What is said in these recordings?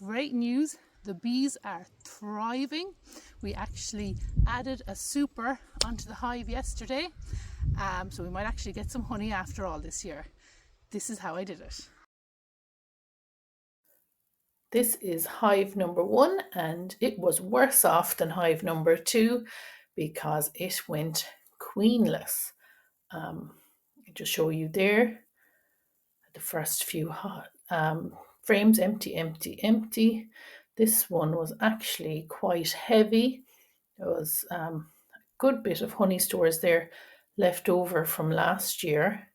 great news. The bees are thriving. We actually added a super onto the hive yesterday, so we might actually get some honey after all this year. This is how I did it. This is hive number 1, and it was worse off than hive number 2 because it went queenless. I'll just show you there the first few frames, empty. This one was actually quite heavy. There was a good bit of honey stores there left over from last year.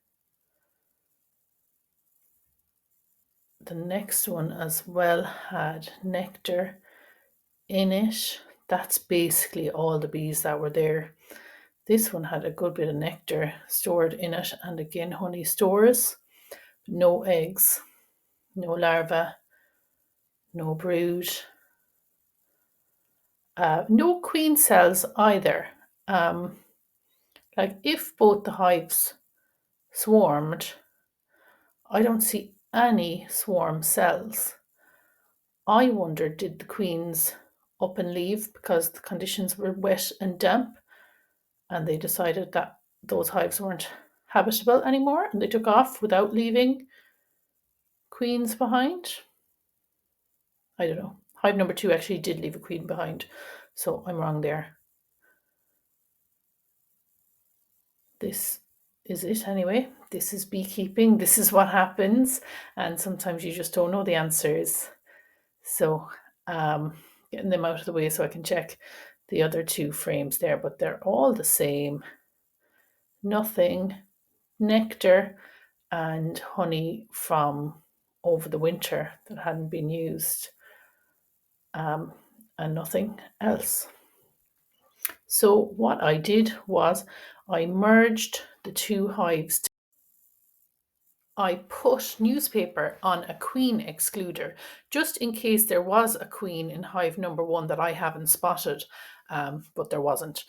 The next one as well had nectar in it. That's basically all the bees that were there. This one had a good bit of nectar stored in it, and again honey stores. No eggs, no larvae, no brood, no queen cells either. Like if both the hives swarmed, I don't see any swarm cells. I wonder, did the queens up and leave because the conditions were wet and damp, and they decided that those hives weren't habitable anymore and they took off without leaving queens behind? I don't know. Hive number 2 actually did leave a queen behind, so I'm wrong there. This is it anyway. This is beekeeping. This is what happens, and sometimes you just don't know the answers. So getting them out of the way so I can check the other 2 frames there, but they're all the same. Nothing, nectar and honey from over the winter that hadn't been used, and nothing else. So what I did was I merged the 2 hives. I put newspaper on a queen excluder just in case there was a queen in hive number 1 that I haven't spotted, but there wasn't.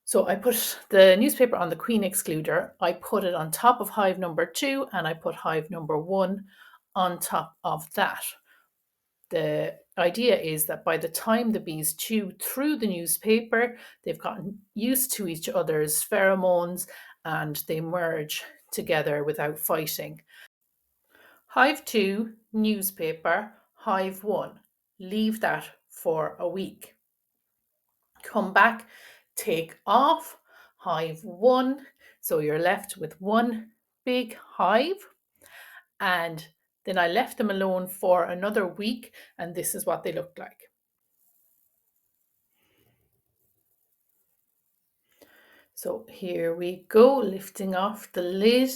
So I put the newspaper on the queen excluder, I put it on top of hive number 2, and I put hive number 1 on top of that. The idea is that by the time the bees chew through the newspaper, they've gotten used to each other's pheromones and they merge together without fighting. Hive 2, newspaper. Hive 1, leave that for a week. Come back, take off hive 1, so you're left with one big hive, and then I left them alone for another week, and this is what they looked like. So here we go, lifting off the lid,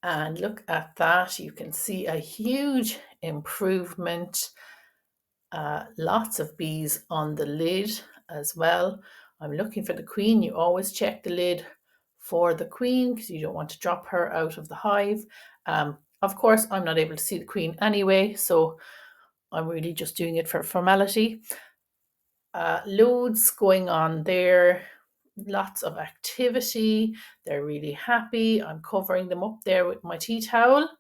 and look at that. You can see a huge improvement. Lots of bees on the lid as well. I'm looking for the queen. You always check the lid for the queen because you don't want to drop her out of the hive. Of course, I'm not able to see the queen anyway, so I'm really just doing it for formality. Loads going on there, lots of activity. They're really happy. I'm covering them up there with my tea towel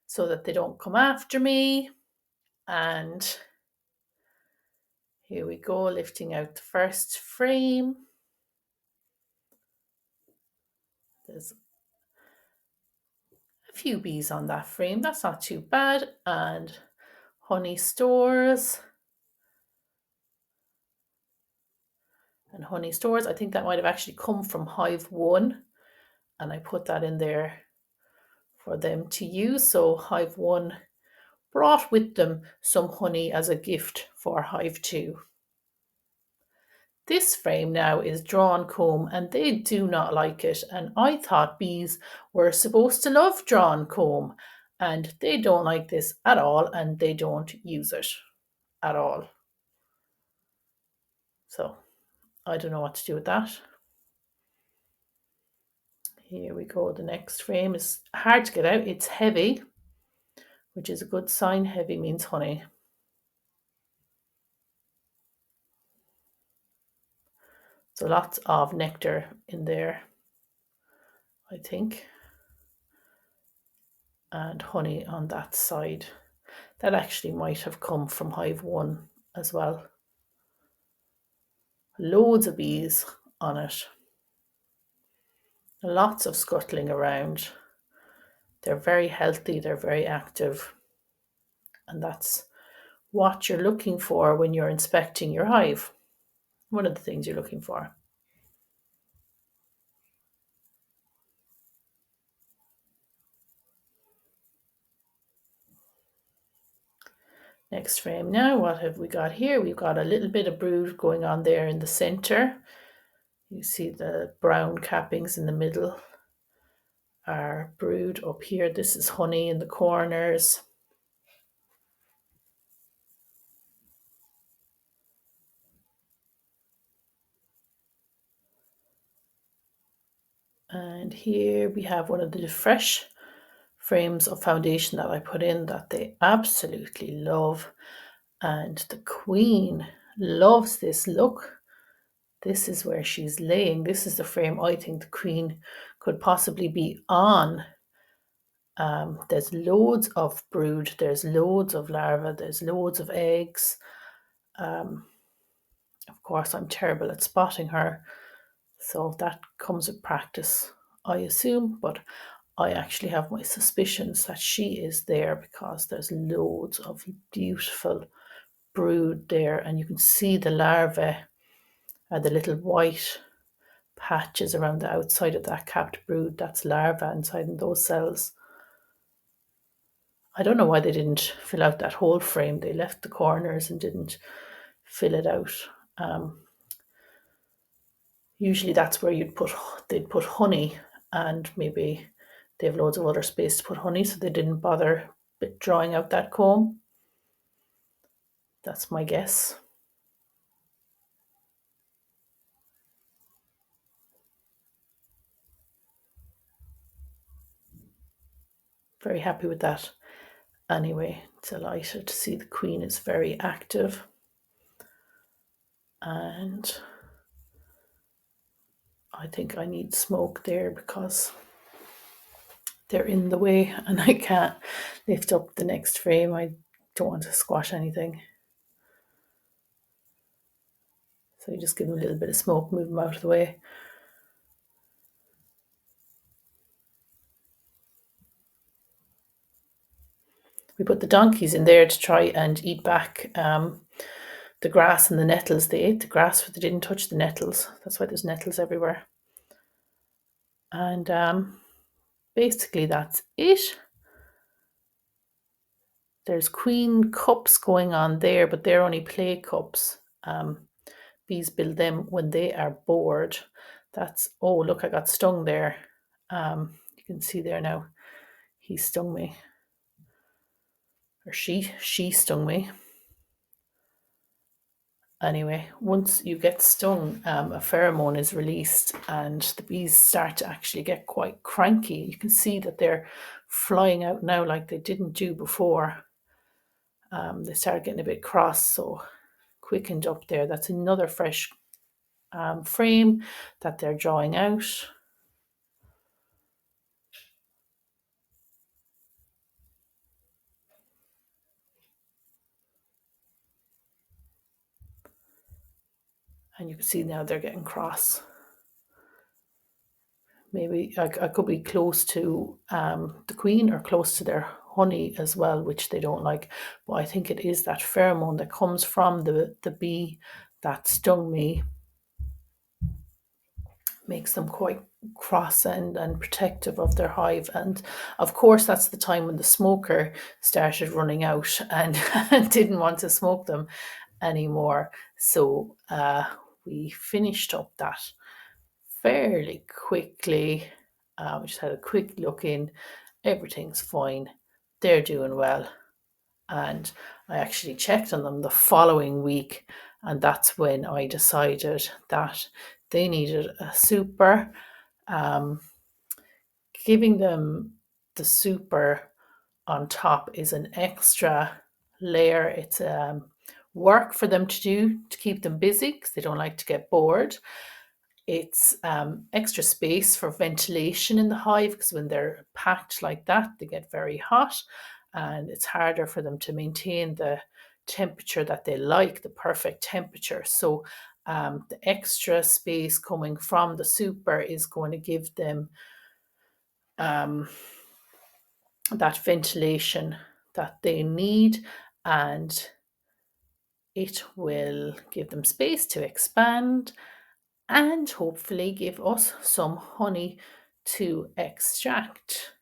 so that they don't come after me. And here we go, lifting out the first frame. There's a few bees on that frame, that's not too bad. And honey stores. And honey stores, I think that might have actually come from hive 1, and I put that in there for them to use. So hive 1 brought with them some honey as a gift for hive 2. This frame now is drawn comb, and they do not like it, and I thought bees were supposed to love drawn comb, and they don't like this at all, and they don't use it at all. So I don't know what to do with that. Here we go. The next frame is hard to get out. It's heavy, which is a good sign. Heavy means honey. So lots of nectar in there, I think, and honey on that side. That actually might have come from hive 1 as well. Loads of bees on it. Lots of scuttling around. They're very healthy, they're very active. And that's what you're looking for when you're inspecting your hive. One of the things you're looking for. Next frame now, what have we got here? We've got a little bit of brood going on there in the center. You see the brown cappings in the middle are brood up here. This is honey in the corners. And here we have one of the fresh frames of foundation that I put in that they absolutely love. And the queen loves this. Look, this is where she's laying. This is the frame I think the queen could possibly be on. There's loads of brood, there's loads of larvae, there's loads of eggs. Of course, I'm terrible at spotting her, so that comes with practice, I assume, but I actually have my suspicions that she is there because there's loads of beautiful brood there, and you can see the larvae are the little white patches around the outside of that capped brood. That's larvae inside in those cells. I don't know why they didn't fill out that whole frame. They left the corners and didn't fill it out. Usually that's where they'd put honey, and maybe they have loads of other space to put honey, so they didn't bother drawing out that comb. That's my guess. Very happy with that. Anyway, delighted to see the queen is very active. And I think I need smoke there because they're in the way and I can't lift up the next frame. I don't want to squash anything. So you just give them a little bit of smoke, move them out of the way. We put the donkeys in there to try and eat back the grass and the nettles. They ate the grass, but they didn't touch the nettles. That's why there's nettles everywhere. And basically that's it. There's queen cups going on there, but they're only play cups. Bees build them when they are bored. That's, oh, look, I got stung there. You can see there now, he stung me. Or she stung me. Anyway, once you get stung, a pheromone is released and the bees start to actually get quite cranky. You can see that they're flying out now like they didn't do before. They start getting a bit cross, so quickened up there. That's another fresh frame that they're drawing out. And you can see now they're getting cross. Maybe I could be close to the queen or close to their honey as well, which they don't like. But I think it is that pheromone that comes from the bee that stung me, makes them quite cross and protective of their hive. And of course, that's the time when the smoker started running out and didn't want to smoke them anymore. So we finished up that fairly quickly. We just had a quick look in. Everything's fine. They're doing well. And I actually checked on them the following week, and that's when I decided that they needed a super. Giving them the super on top is an extra layer. It's work for them to do to keep them busy because they don't like to get bored. It's extra space for ventilation in the hive because when they're packed like that, they get very hot. and it's harder for them to maintain the temperature that they like, the perfect temperature. So the extra space coming from the super is going to give them that ventilation that they need, and it will give them space to expand and hopefully give us some honey to extract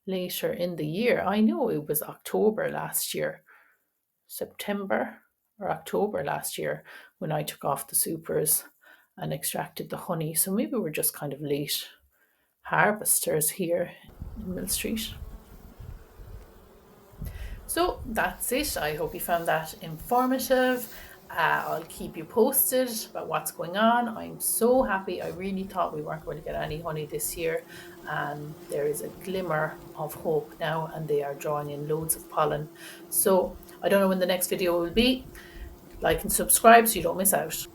later in the year. I know it was October last year, September or October last year, when I took off the supers and extracted the honey. So maybe we're just kind of late harvesters here in Mill Street. So that's it. I hope you found that informative. I'll keep you posted about what's going on. I'm so happy. I really thought we weren't going to get any honey this year. There is a glimmer of hope now, and they are drawing in loads of pollen. So I don't know when the next video will be. Like and subscribe so you don't miss out.